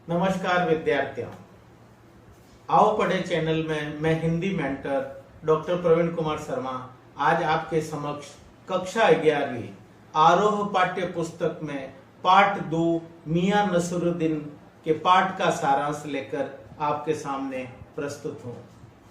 नमस्कार विद्यार्थियों, आओ पढ़े चैनल में मैं हिंदी मेंटर डॉक्टर प्रवीण कुमार शर्मा आज आपके समक्ष कक्षा 11वीं आरोह पाठ्य पुस्तक में पाठ 2 मियां नसरुद्दीन के पाठ का सारांश लेकर आपके सामने प्रस्तुत हूं।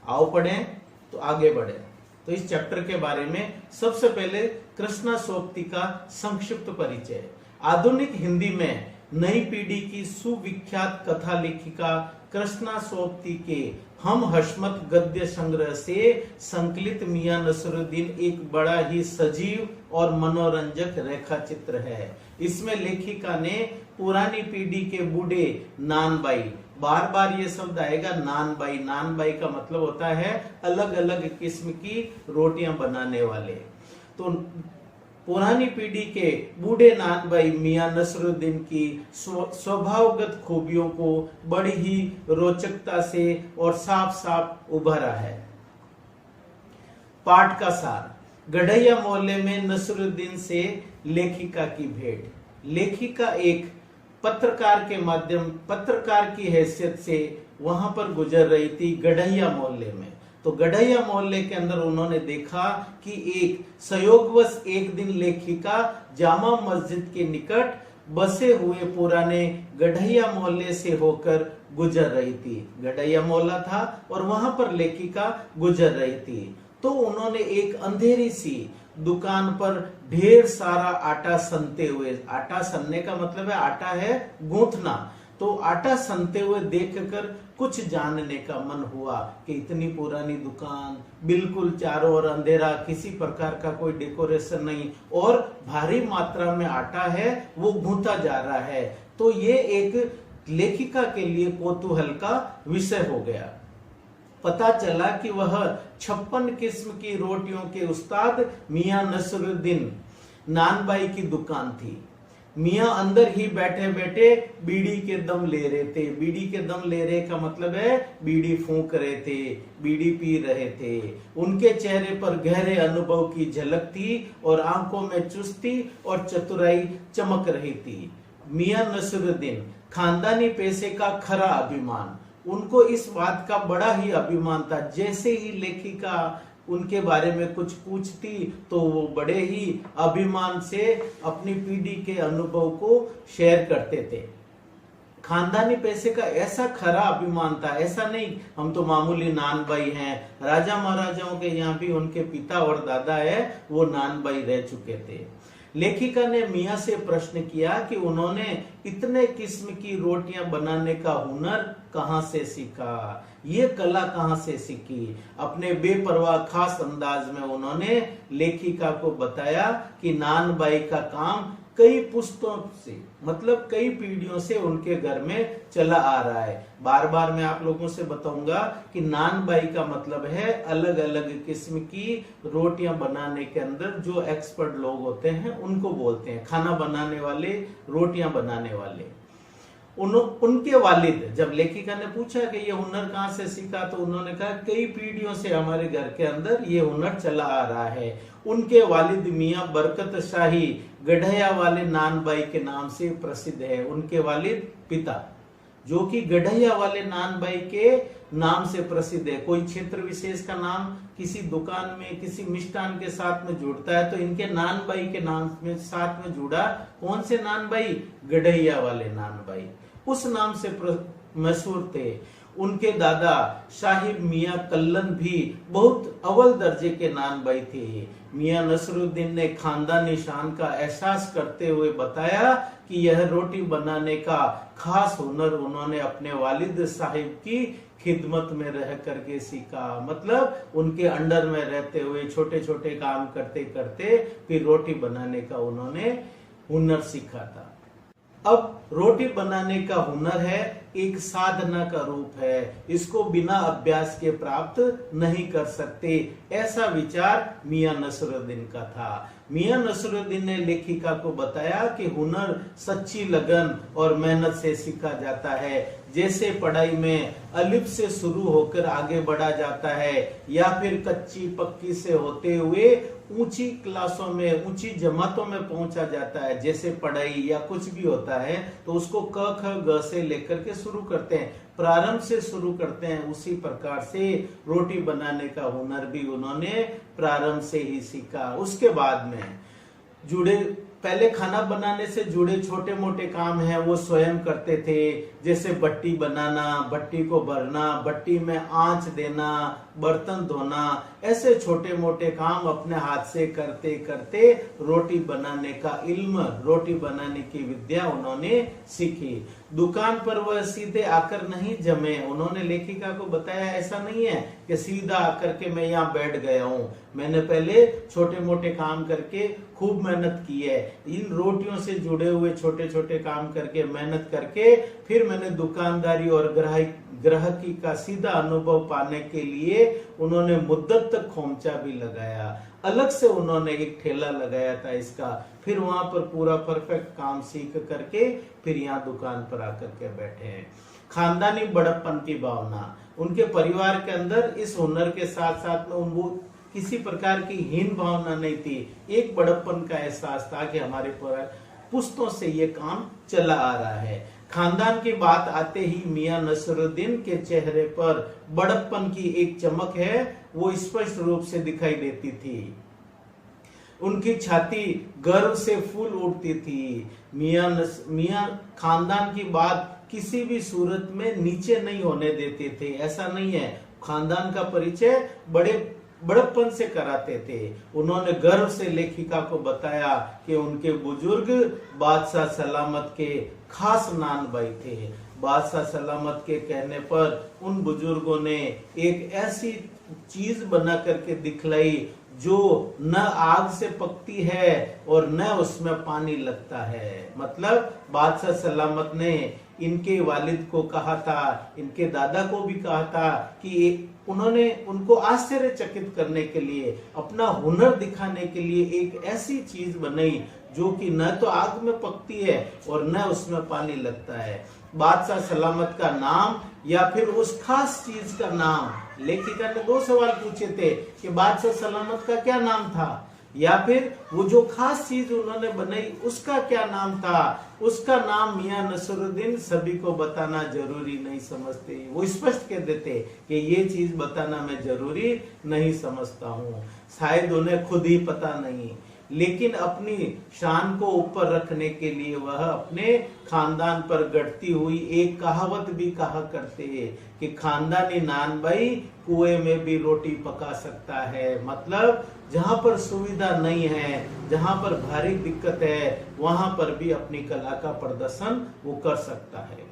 आओ पढ़ें तो आगे बढ़े। तो इस चैप्टर के बारे में सबसे पहले कृष्णा सोबती का संक्षिप्त परिचय। आधुनिक हिंदी में नई पीढ़ी की सुविख्यात कथा लेखिका कृष्णा सोबती के हम हशमत गद्य संग्रह से संकलित मियां नसरुद्दीन एक बड़ा ही सजीव और मनोरंजक रेखा चित्र है। इसमें लेखिका ने पुरानी पीढ़ी के बूढ़े नानबाई, बार बार ये शब्द आएगा नानबाई। नानबाई का मतलब होता है अलग अलग किस्म की रोटियां बनाने वाले। तो पुरानी पीढ़ी के बूढ़े नानबाई मियां नसरुद्दीन की स्वभावगत खूबियों को बड़ी ही रोचकता से और साफ साफ उभरा है। पाठ का सार। गढ़ैया मोहल्ले में नसरुद्दीन से लेखिका की भेंट। लेखिका एक पत्रकार की हैसियत से वहां पर गुजर रही थी गढ़ैया मोहल्ले में। तो गढ़ैया मोहल्ले के अंदर उन्होंने देखा कि एक संयोगवश एक दिन लेखिका जामा मस्जिद के निकट बसे हुए पुराने गढ़ैया मोहल्ले से होकर गुजर रही थी। गढ़ैया मोहल्ला था और वहां पर लेखिका गुजर रही थी। तो उन्होंने एक अंधेरी सी दुकान पर ढेर सारा आटा सनते हुए, आटा सनने का मतलब है आटा है गूंथना, तो आटा सनते हुए देखकर कुछ जानने का मन हुआ कि इतनी पुरानी दुकान, बिल्कुल चारों ओर अंधेरा, किसी प्रकार का कोई डेकोरेशन नहीं और भारी मात्रा में आटा है वो गूंथा जा रहा है। तो ये एक लेखिका के लिए कौतूहल का विषय हो गया। पता चला कि वह 56 किस्म की रोटियों के उस्ताद मियां नसरुद्दीन नानबाई की दुकान थी। मियां अंदर ही बैठे बैठे बीड़ी के दम ले रहे थे। बीड़ी के दम ले रहे का मतलब है बीड़ी फूंक रहे थे, बीड़ी पी रहे थे। उनके चेहरे पर गहरे अनुभव की झलक थी और आंखों में चुस्ती और चतुराई चमक रही थी। मियां नसरुद्दीन खानदानी पैसे का खरा अभिमान। उनको इस बात का बड़ा ही अभिमान था। जैसे ही लेखिका उनके बारे में कुछ पूछती तो वो बड़े ही अभिमान से अपनी पीढ़ी के अनुभव को शेयर करते थे। खानदानी पैसे का ऐसा खरा अभिमान था, ऐसा नहीं हम तो मामूली नानबाई हैं। राजा महाराजाओं के यहाँ भी उनके पिता और दादा है वो नानबाई रह चुके थे। लेखिका ने मियां से प्रश्न किया कि उन्होंने इतने किस्म की रोटियां बनाने का हुनर कहां से सीखा, ये कला कहां से सीखी। अपने बेपरवाह खास अंदाज में उन्होंने लेखिका को बताया कि नानबाई का काम कई पुश्तों से, मतलब कई पीढ़ियों से उनके घर में चला आ रहा है। बार बार मैं आप लोगों से बताऊंगा कि नानबाई का मतलब है अलग अलग किस्म की रोटियां बनाने के अंदर जो एक्सपर्ट लोग होते हैं उनको बोलते हैं, खाना बनाने वाले, रोटियां बनाने वाले। उनके वालिद, जब लेखिका ने पूछा कि ये हुनर कहाँ से सीखा तो उन्होंने कहा कई पीढ़ियों से हमारे घर के अंदर ये हुनर चला आ रहा है। उनके वालिद मियां बरकत शाही गढ़ैया वाले नानबाई के नाम से प्रसिद्ध है। उनके वालिद पिता जो कि गढ़ैया वाले नानबाई के नाम से प्रसिद्ध है। कोई क्षेत्र विशेष का नाम किसी दुकान में किसी मिष्ठान के साथ में जुड़ता है तो इनके नानबाई के नाम में साथ में जुड़ा। कौन से नानबाई? गढ़ैया वाले नानबाई, उस नाम से मशहूर थे। उनके दादा साहिब मियां कल्लन भी बहुत अव्वल दर्जे के नानबाई थे। मियां नसरुद्दीन ने खानदानी शान का एहसास करते हुए बताया कि यह रोटी बनाने का खास हुनर उन्होंने अपने वालिद साहिब की खिदमत में रह करके सीखा। मतलब उनके अंडर में रहते हुए छोटे छोटे काम करते करते फिर रोटी बनाने का उन्होंने हुनर सीखा था। अब रोटी बनाने का हुनर है, एक साधना का रूप है, इसको बिना अभ्यास के प्राप्त नहीं कर सकते, ऐसा विचार मियां नसरुद्दीन का था। मियां नसरुद्दीन ने लेखिका को बताया कि हुनर सच्ची लगन और मेहनत से सीखा जाता है। जैसे पढ़ाई में अलिफ से शुरू होकर आगे बढ़ा जाता है या फिर कच्ची पक्की से होते हुए ऊंची क्लासों में, ऊंची जमातों में पहुंचा जाता है, जैसे पढ़ाई या कुछ भी होता है तो उसको क ख ग से लेकर के शुरू करते हैं, प्रारंभ से शुरू करते हैं। उसी प्रकार से रोटी बनाने का हुनर भी उन्होंने प्रारंभ से ही सीखा। उसके बाद में जुड़े, पहले खाना बनाने से जुड़े छोटे मोटे काम हैं वो स्वयं करते थे, जैसे भट्टी बनाना, भट्टी को भरना, भट्टी में आंच देना, बर्तन धोना, ऐसे छोटे मोटे काम अपने हाथ से करते करते रोटी बनाने का इल्म, रोटी बनाने की विद्या उन्होंने सीखी। दुकान पर वह सीधे आकर नहीं जमे। उन्होंने लेखिका को बताया ऐसा नहीं है कि सीधा आकर के मैं यहाँ बैठ गया हूँ, मैंने पहले छोटे मोटे काम करके खूब मेहनत की है। इन रोटियों से जुड़े हुए छोटे छोटे काम करके, मेहनत करके फिर मैंने दुकानदारी और ग्राहकी का सीधा अनुभव पाने के लिए उन्होंने मुद्दत तक खोमचा भी लगाया। अलग से उन्होंने एक ठेला लगाया था इसका, फिर वहां पर पूरा परफेक्ट काम सीख करके फिर यहाँ दुकान पर आकर के बैठे हैं। खानदानी बड़प्पन की भावना, उनके परिवार के अंदर इस हुनर के साथ साथ में उनको किसी प्रकार की हीन भावना नहीं थी, एक बड़प्पन का एहसास था कि हमारे पुश्तों से ये काम चला आ रहा है। खानदान की बात आते ही मियां नसरुद्दीन के चेहरे पर बड़प्पन की एक चमक है वो स्पष्ट रूप से दिखाई देती थी। उनकी छाती गर्व से फूल उठती थी। मियां खानदान की बात किसी भी सूरत में नीचे नहीं होने देते थे। ऐसा नहीं है, खानदान का परिचय बड़प्पन से कराते थे। उन्होंने गर्व से लेखिका को बताया कि उनके बुजुर्ग बादशाह सलामत के खास नान भाई थे। बादशाह सलामत के कहने पर उन बुजुर्गों ने एक ऐसी चीज बना करके दिखलाई जो न आग से पकती है और न उसमें पानी लगता है। मतलब बादशाह सलामत ने इनके वालिद को कहा था, इनके दादा को भी कहा था कि उन्होंने उनको आश्चर्यचकित करने के लिए, अपना हुनर दिखाने के लिए एक ऐसी चीज बनाई जो कि न तो आग में पकती है और न उसमें पानी लगता है। बादशाह सलामत का नाम या फिर उस खास चीज का नाम, लेखिका ने 2 सवाल पूछे थे कि बादशाह सलामत का क्या नाम था या फिर वो जो खास चीज उन्होंने बनाई उसका क्या नाम था। उसका नाम मियां नसरुद्दीन सभी को बताना जरूरी नहीं समझते, वो स्पष्ट कह देते कि ये चीज बताना मैं जरूरी नहीं समझता हूँ, शायद उन्हें खुद ही पता नहीं, लेकिन अपनी शान को ऊपर रखने के लिए वह अपने खानदान पर गढ़ती हुई एक कहावत भी कहा करते हैं कि खानदानी नान भाई कुएं में भी रोटी पका सकता है। मतलब जहां पर सुविधा नहीं है, जहां पर भारी दिक्कत है, वहां पर भी अपनी कला का प्रदर्शन वो कर सकता है।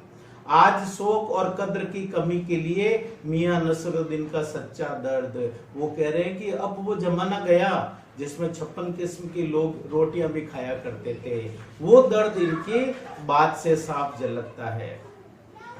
आज शौक और कद्र की कमी के लिए मियां नसरुद्दीन का सच्चा दर्द, वो कह रहे हैं कि अब वो जमाना गया जिसमें 56 किस्म की लोग रोटियां भी खाया करते थे, वो दर्द इनकी बात से साफ झलकता है।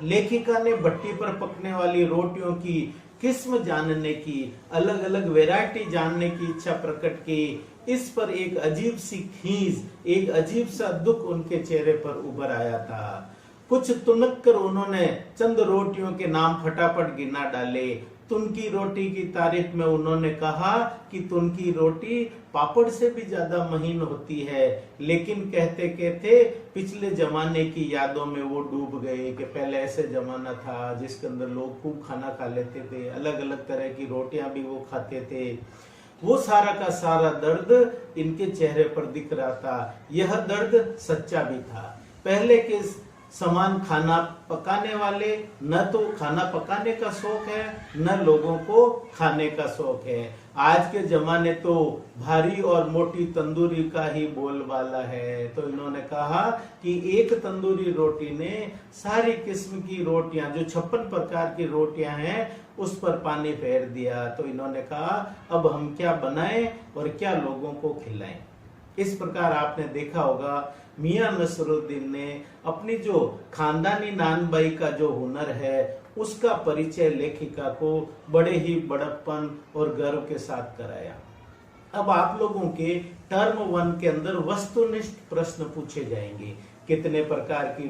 लेखिका ने भट्टी पर पकने वाली रोटियों की किस्म जानने की, अलग अलग वैरायटी जानने की इच्छा प्रकट की। इस पर एक अजीब सी खींच, एक अजीब सा दुख उनके चेहरे पर उभर आया था। कुछ तुनक कर उन्होंने चंद रोटियों के नाम फटाफट गिना डाले। तुनकी रोटी की तारीफ में उन्होंने कहा कि तुनकी रोटी पापड़ से भी ज्यादा महीन होती है, लेकिन कहते कहते पिछले जमाने की यादों में वो डूब गए कि पहले ऐसे जमाना था जिसके अंदर लोग खूब खाना खा लेते थे, अलग अलग तरह की रोटियां भी वो खाते थे। वो सारा का सारा दर्द इनके चेहरे पर दिख रहा था। यह दर्द सच्चा भी था। पहले के समान खाना पकाने वाले, न तो खाना पकाने का शौक है न लोगों को खाने का शौक है। आज के जमाने तो भारी और मोटी तंदूरी का ही बोलबाला है। तो इन्होंने कहा कि एक तंदूरी रोटी ने सारी किस्म की रोटियां, जो 56 प्रकार की रोटियां हैं, उस पर पानी फेर दिया। तो इन्होंने कहा अब हम क्या बनाएं और क्या लोगों को खिलाएं। इस प्रकार आपने देखा होगा मियां नसरुद्दीन ने अपनी जो खानदानी नानबाई का जो हुनर है उसका परिचय लेखिका को बड़े ही बड़प्पन और गर्व के साथ कराया। अब आप लोगों के टर्म 1 के अंदर वस्तुनिष्ठ प्रश्न पूछे जाएंगे। कितने प्रकार की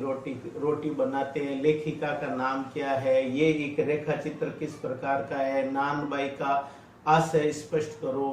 रोटी बनाते हैं, लेखिका का नाम क्या है, ये एक रेखा चित्र किस प्रकार का है, नानबाई का आशय स्पष्ट करो।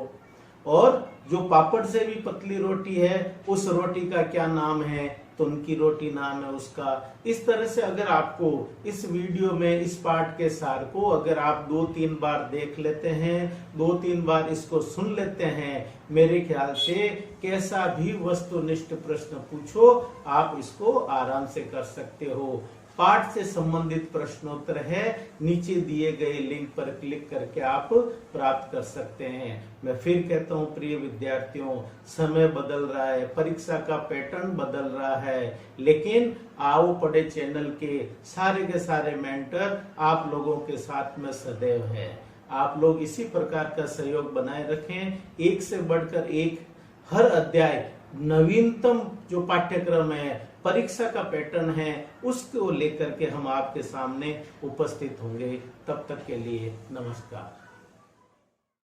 और जो पापड़ से भी पतली रोटी है उस रोटी का क्या नाम है, तो उनकी रोटी नाम है उसका। इस तरह से अगर आपको इस वीडियो में इस पाठ के सार को अगर आप 2-3 बार देख लेते हैं, 2-3 बार इसको सुन लेते हैं, मेरे ख्याल से कैसा भी वस्तुनिष्ठ प्रश्न पूछो आप इसको आराम से कर सकते हो। पाठ से संबंधित प्रश्नोत्तर है, नीचे दिए गए लिंक पर क्लिक करके आप प्राप्त कर सकते हैं। मैं फिर कहता हूं प्रिय विद्यार्थियों, समय बदल रहा है, परीक्षा का पैटर्न बदल रहा है, लेकिन आओ पढ़े चैनल के सारे मेंटर आप लोगों के साथ में सदैव है। आप लोग इसी प्रकार का सहयोग बनाए रखें, एक से बढ़कर एक हर अध्याय नवीनतम जो पाठ्यक्रम है, परीक्षा का पैटर्न है, उसको लेकर के हम आपके सामने उपस्थित होंगे। तब तक के लिए नमस्कार।